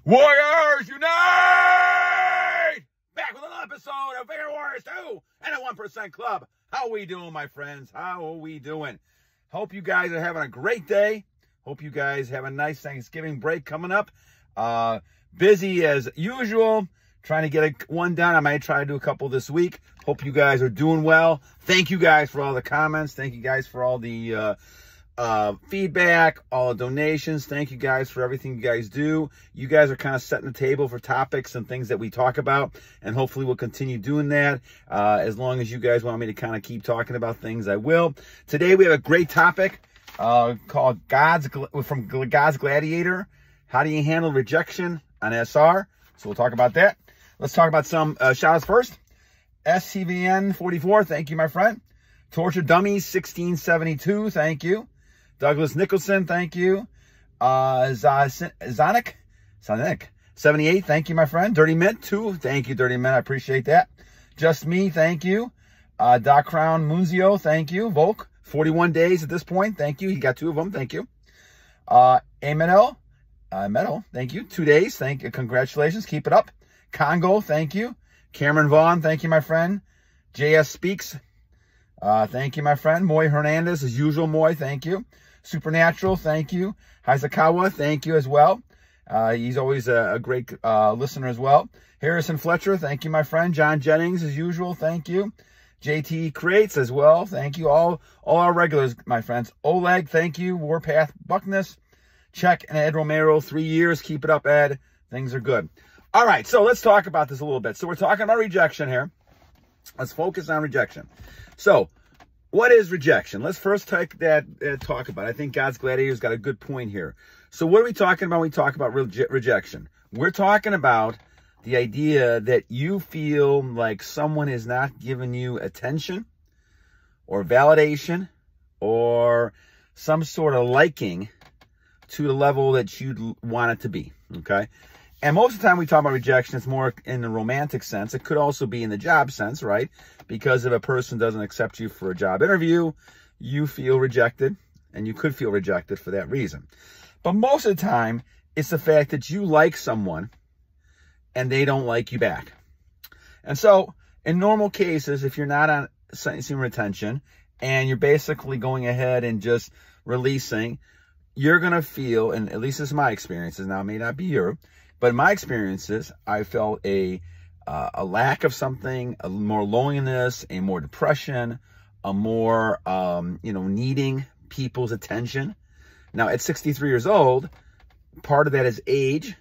Warriors unite! Back with another episode of Vigor Warriors 2 and a 1% Club. How are we doing, my friends? How are we doing? Hope you guys are having a great day. Hope you guys have a nice Thanksgiving break coming up. Busy as usual. Trying to get one done. I might try to do a couple this week. Hope you guys are doing well. Thank you guys for all the comments. Thank you guys for all the feedback, all the donations. Thank you guys for everything you guys do. You guys are kind of setting the table for topics and things that we talk about, and hopefully we'll continue doing that. As long as you guys want me to kind of keep talking about things, I will. Today we have a great topic called from Gods Gladiator. How do you handle rejection on SR? So we'll talk about that. Let's talk about some shoutouts first. Stvn 44, thank you, my friend. Torture Dummies 1672, thank you. Douglas Nicholson, thank you. Zacinnc 78, thank you, my friend. Dirty Mint 2, thank you, Dirty Mint, I appreciate that. Just Me, thank you. Dacrownmuzimo, thank you. Volk, 41 days at this point, thank you. He got 2 of them, thank you. Ametal, thank you. 2 days, thank you. Congratulations, keep it up. Kongo, thank you. Cameron Vaughn, thank you, my friend. JS Speaks, thank you, my friend. Moy Hernandez, as usual, Moy, thank you. Supernatural, thank you. Hizkiyahu, thank you as well. He's always a great listener as well. Harrisonfletcher, thank you, my friend. John Jennings, as usual, thank you. JTE Creates as well, thank you. All our regulars, my friends. Oleg, thank you. Warpath Buckness. Chex and Ed Romero, 3 years. Keep it up, Ed. Things are good. All right, so let's talk about this a little bit. So we're talking about rejection here. Let's focus on rejection. So what is rejection? Let's first take that talk about it. I think Gods Gladiator's got a good point here. So what are we talking about when we talk about rejection? We're talking about the idea that you feel like someone is not giving you attention or validation or some sort of liking to the level that you'd want it to be, okay? And most of the time we talk about rejection, it's more in the romantic sense. It could also be in the job sense, right? Because if a person doesn't accept you for a job interview, you feel rejected, and you could feel rejected for that reason. But most of the time, it's the fact that you like someone and they don't like you back. And so in normal cases, if you're not on semen retention and you're basically going ahead and just releasing, you're going to feel, and at least this is my experiences, now it may not be yours, but in my experiences, I felt a lack of something, a more loneliness, a more depression, a more, needing people's attention. Now, at 63 years old, part of that is age.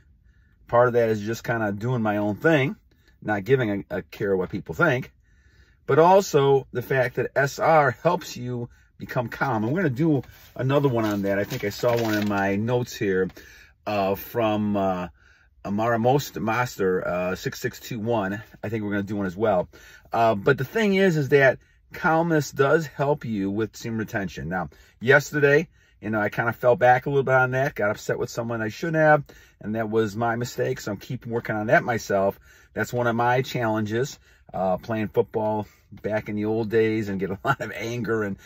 Part of that is just kind of doing my own thing, not giving a care what people think. But also the fact that SR helps you become calm. And we're going to do another one on that. I think I saw one in my notes here from Amara Master 6621. I think we're going to do one as well. But the thing is that calmness does help you with semen retention. Now, yesterday, I kind of fell back a little bit on that, got upset with someone I shouldn't have, and that was my mistake. So I'm keeping working on that myself. That's one of my challenges, playing football back in the old days and get a lot of anger and,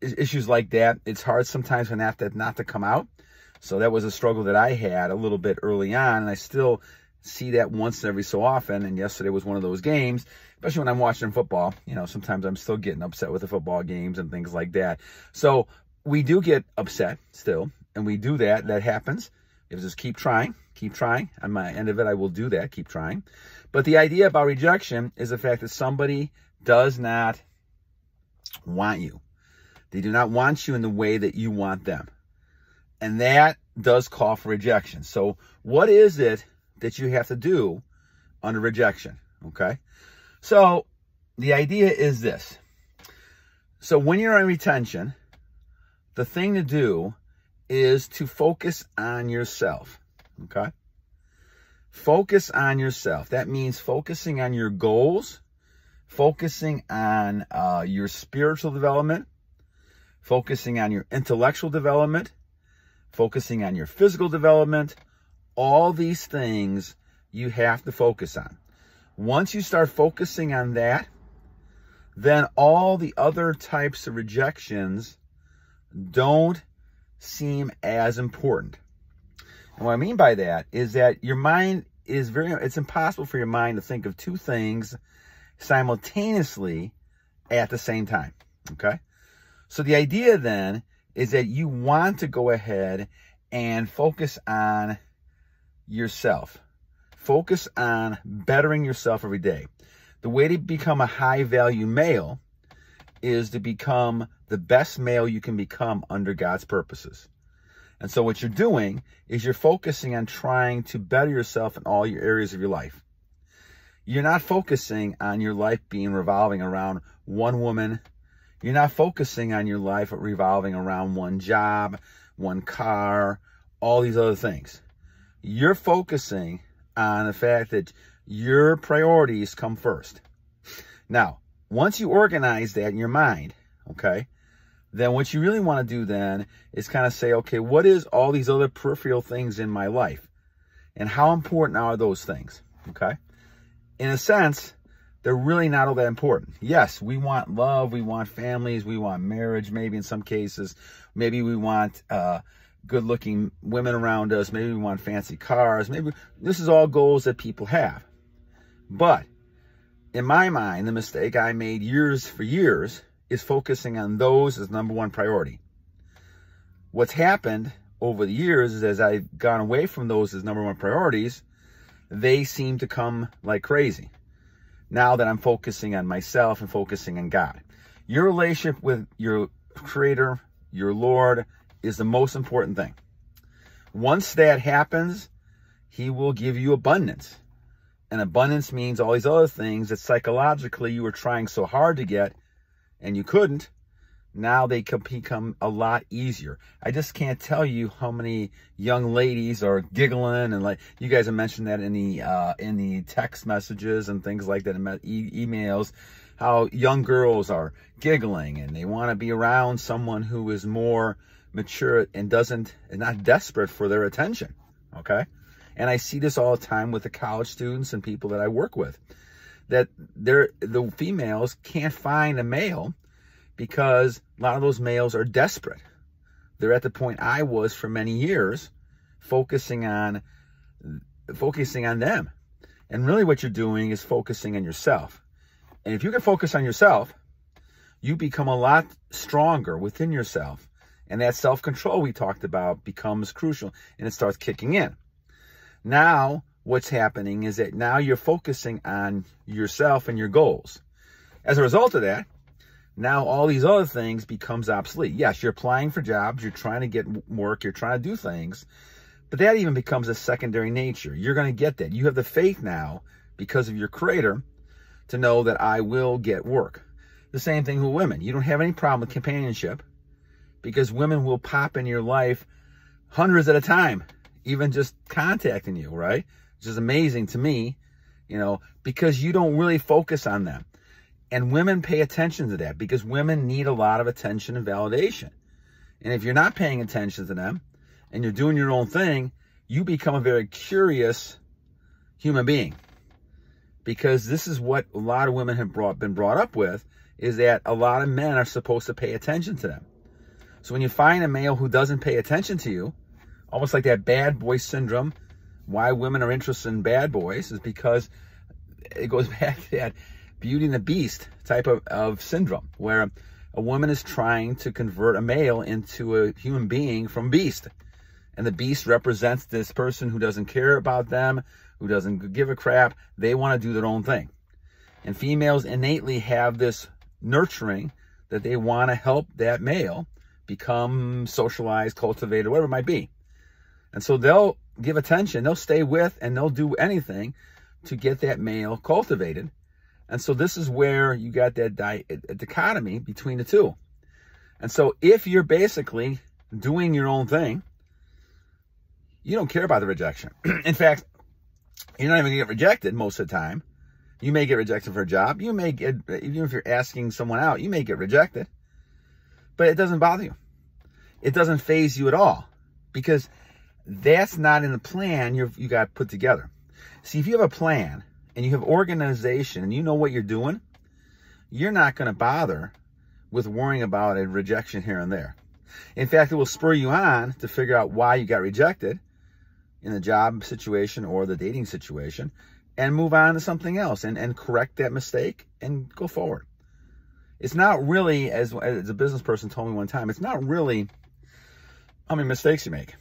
issues like that. It's hard sometimes for that not to come out. So that was a struggle that I had a little bit early on, and I still see that once every so often. And yesterday was one of those games, especially when I'm watching football. Sometimes I'm still getting upset with the football games and things like that. So we do get upset still, and we do that. That happens. You just keep trying. On my end of it, I will do that, keep trying. But the idea about rejection is the fact that somebody does not want you. They do not want you in the way that you want them. And that does call for rejection. So what is it that you have to do under rejection? Okay. So the idea is this. So when you're in retention, the thing to do is to focus on yourself. Okay. Focus on yourself. That means focusing on your goals, focusing on your spiritual development, focusing on your intellectual development, focusing on your physical development. All these things you have to focus on. Once you start focusing on that, then all the other types of rejections don't seem as important. And what I mean by that is that your mind is it's impossible for your mind to think of two things simultaneously at the same time, okay? So the idea then is that you want to go ahead and focus on yourself. Focus on bettering yourself every day. The way to become a high-value male is to become the best male you can become under God's purposes. And so what you're doing is you're focusing on trying to better yourself in all your areas of your life. You're not focusing on your life being revolving around one woman. You're not focusing on your life revolving around one job, one car, all these other things. You're focusing on the fact that your priorities come first. Now, once you organize that in your mind, okay, then what you really want to do then is kind of say, okay, what is all these other peripheral things in my life? And how important are those things? Okay. In a sense, they're really not all that important. Yes, we want love. We want families. We want marriage. Maybe in some cases, maybe we want good looking women around us. Maybe we want fancy cars. Maybe this is all goals that people have. But in my mind, the mistake I made for years is focusing on those as number one priority. What's happened over the years is as I've gone away from those as number one priorities, they seem to come like crazy. Now that I'm focusing on myself and focusing on God. Your relationship with your Creator, your Lord, is the most important thing. Once that happens, He will give you abundance. And abundance means all these other things that psychologically you were trying so hard to get and you couldn't. Now they can become a lot easier. I just can't tell you how many young ladies are giggling, and like you guys have mentioned that in the text messages and things like that, in emails, how young girls are giggling and they want to be around someone who is more mature and not desperate for their attention. Okay. And I see this all the time with the college students and people that I work with, that the females can't find a male because a lot of those males are desperate. They're at the point I was for many years, focusing on them. And really what you're doing is focusing on yourself. And if you can focus on yourself, you become a lot stronger within yourself. And that self-control we talked about becomes crucial, and it starts kicking in. Now, what's happening is that now you're focusing on yourself and your goals. As a result of that, now all these other things becomes obsolete. Yes, you're applying for jobs, you're trying to get work, you're trying to do things, but that even becomes a secondary nature. You're going to get that. You have the faith now, because of your Creator, to know that I will get work. The same thing with women. You don't have any problem with companionship, because women will pop in your life hundreds at a time, even just contacting you, right? Which is amazing to me, because you don't really focus on them. And women pay attention to that because women need a lot of attention and validation. And if you're not paying attention to them and you're doing your own thing, you become a very curious human being. Because this is what a lot of women have been brought up with, is that a lot of men are supposed to pay attention to them. So when you find a male who doesn't pay attention to you, almost like that bad boy syndrome, why women are interested in bad boys is because it goes back to that Beauty and the Beast type of syndrome, where a woman is trying to convert a male into a human being from beast. And the beast represents this person who doesn't care about them, who doesn't give a crap. They want to do their own thing. And females innately have this nurturing that they want to help that male become socialized, cultivated, whatever it might be. And so they'll give attention, they'll stay with, and they'll do anything to get that male cultivated. And so this is where you got that dichotomy between the two. And so if you're basically doing your own thing, you don't care about the rejection. In fact, you're not even going to get rejected most of the time. You may get rejected for a job. You may get, even if you're asking someone out, you may get rejected. But it doesn't bother you. It doesn't faze you at all, because that's not in the plan you got put together. See, if you have a plan and you have organization and you know what you're doing, you're not going to bother with worrying about a rejection here and there. In fact, it will spur you on to figure out why you got rejected, in the job situation or the dating situation and move on to something else and correct that mistake and go forward. It's not really, as a business person told me one time, it's not really how many mistakes you make.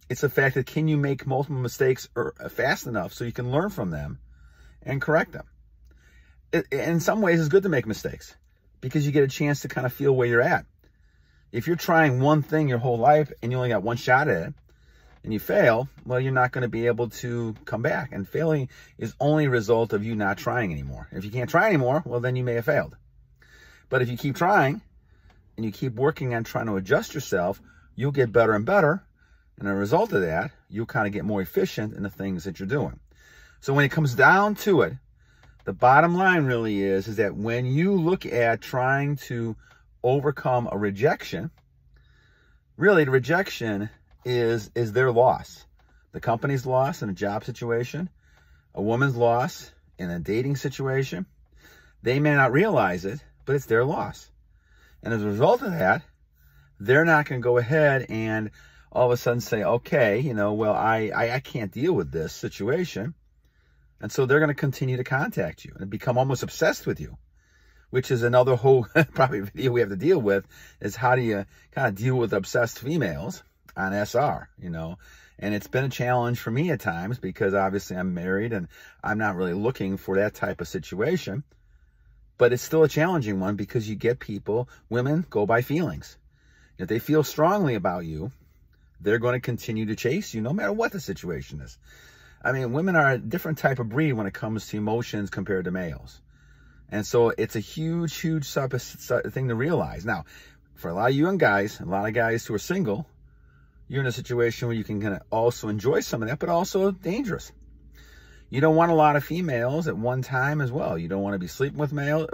It's the fact that can you make multiple mistakes fast enough so you can learn from them and correct them. In some ways, it's good to make mistakes because you get a chance to kind of feel where you're at. If you're trying one thing your whole life and you only got one shot at it and you fail, well, you're not going to be able to come back. And failing is only a result of you not trying anymore. If you can't try anymore, well, then you may have failed. But if you keep trying and you keep working on trying to adjust yourself, you'll get better and better. And as a result of that, you'll kind of get more efficient in the things that you're doing. So when it comes down to it, the bottom line really is that when you look at trying to overcome a rejection, really the rejection is their loss. The company's loss in a job situation, a woman's loss in a dating situation. They may not realize it, but it's their loss. And as a result of that, they're not going to go ahead and all of a sudden say, okay, you know, well, I can't deal with this situation. And so they're going to continue to contact you and become almost obsessed with you, which is another whole probably video we have to deal with, is how do you kind of deal with obsessed females on SR, you know. And it's been a challenge for me at times because obviously I'm married and I'm not really looking for that type of situation. But it's still a challenging one because you get people, women go by feelings. If they feel strongly about you, they're going to continue to chase you no matter what the situation is. I mean, women are a different type of breed when it comes to emotions compared to males. And so it's a huge, huge thing to realize. Now, for a lot of you young guys, a lot of guys who are single, you're in a situation where you can kind of also enjoy some of that, but also dangerous. You don't want a lot of females at one time as well. You don't want to be sleeping with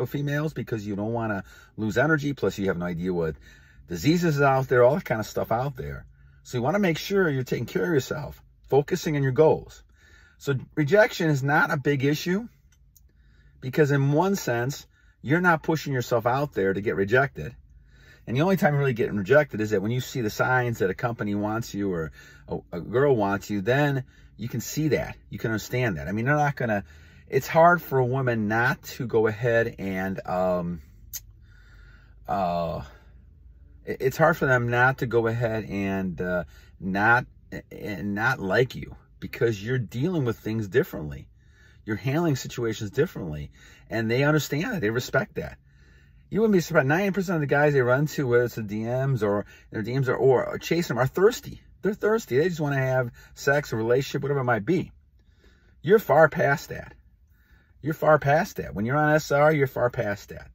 females because you don't want to lose energy. Plus, you have no idea what diseases are out there, all that kind of stuff out there. So you want to make sure you're taking care of yourself, focusing on your goals. So rejection is not a big issue because in one sense, you're not pushing yourself out there to get rejected. And the only time you're really getting rejected is that when you see the signs that a company wants you or a girl wants you, then you can see that. You can understand that. I mean, they're not going to, it's hard for a woman not to go ahead and, it's hard for them not to go ahead and not like you because you're dealing with things differently. You're handling situations differently. And they understand that. They respect that. You wouldn't be surprised. 90% of the guys they run to, whether it's the DMs or their DMs or chase them, are thirsty. They're thirsty. They just want to have sex, a relationship, whatever it might be. You're far past that. You're far past that. When you're on SR, you're far past that.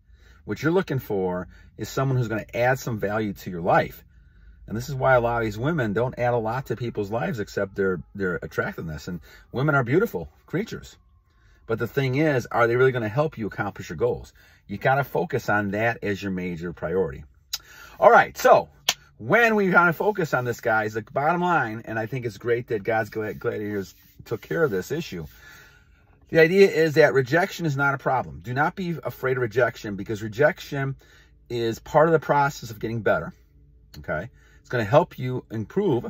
What you're looking for is someone who's going to add some value to your life. And this is why a lot of these women don't add a lot to people's lives except their attractiveness. And women are beautiful creatures. But the thing is, are they really going to help you accomplish your goals? You got to focus on that as your major priority. All right, so when we kind of focus on this, guys, the bottom line, and I think it's great that Gods Gladiators took care of this issue. The idea is that rejection is not a problem. Do not be afraid of rejection because rejection is part of the process of getting better, okay? It's going to help you improve.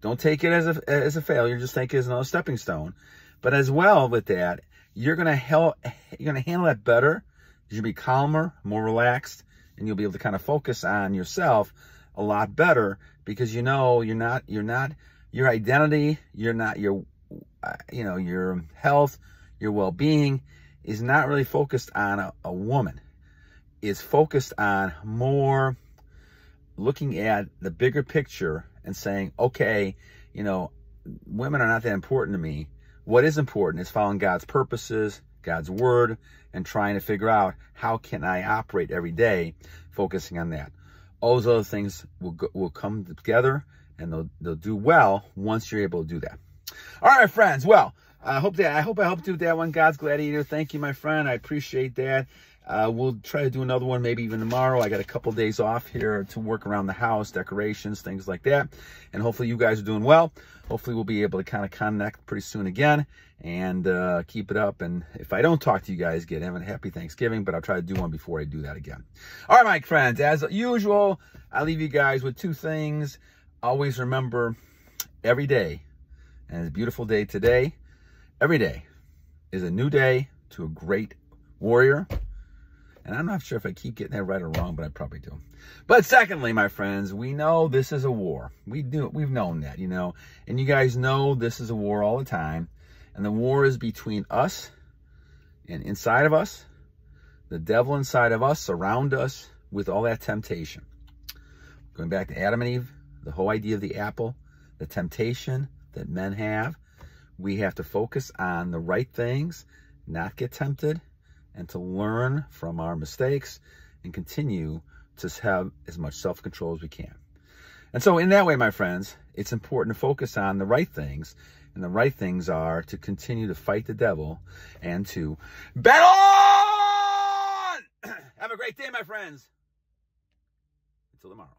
Don't take it as a failure. Just take it as another stepping stone. But as well with that, you're going to handle that better. You'll be calmer, more relaxed, and you'll be able to kind of focus on yourself a lot better because you know your identity, your health, your well-being is not really focused on a woman. It's focused on more looking at the bigger picture and saying, okay, you know, women are not that important to me. What is important is following God's purposes, God's word, and trying to figure out how can I operate every day, focusing on that. All those other things will come together and they'll do well once you're able to do that. All right, friends. Well, I hope I helped you with that one, God's Gladiator. Thank you, my friend. I appreciate that. We'll try to do another one, maybe even tomorrow. I got a couple days off here to work around the house, decorations, things like that. And hopefully you guys are doing well. Hopefully we'll be able to kind of connect pretty soon again and keep it up. And if I don't talk to you guys, have a happy Thanksgiving, but I'll try to do one before I do that again. All right, my friends, as usual, I leave you guys with two things. Always remember every day, And it's a beautiful day today. Every day is a new day to a great warrior. And I'm not sure if I keep getting that right or wrong, but I probably do. But secondly, my friends, we know this is a war. We've known that, you know. And you guys know this is a war all the time. And the war is between us and inside of us. The devil inside of us, around us with all that temptation. Going back to Adam and Eve, the whole idea of the apple, the temptation that men have. We have to focus on the right things, not get tempted, and to learn from our mistakes and continue to have as much self-control as we can. And so in that way, my friends, it's important to focus on the right things. And the right things are to continue to fight the devil and to battle on! Have a great day, my friends. Until tomorrow.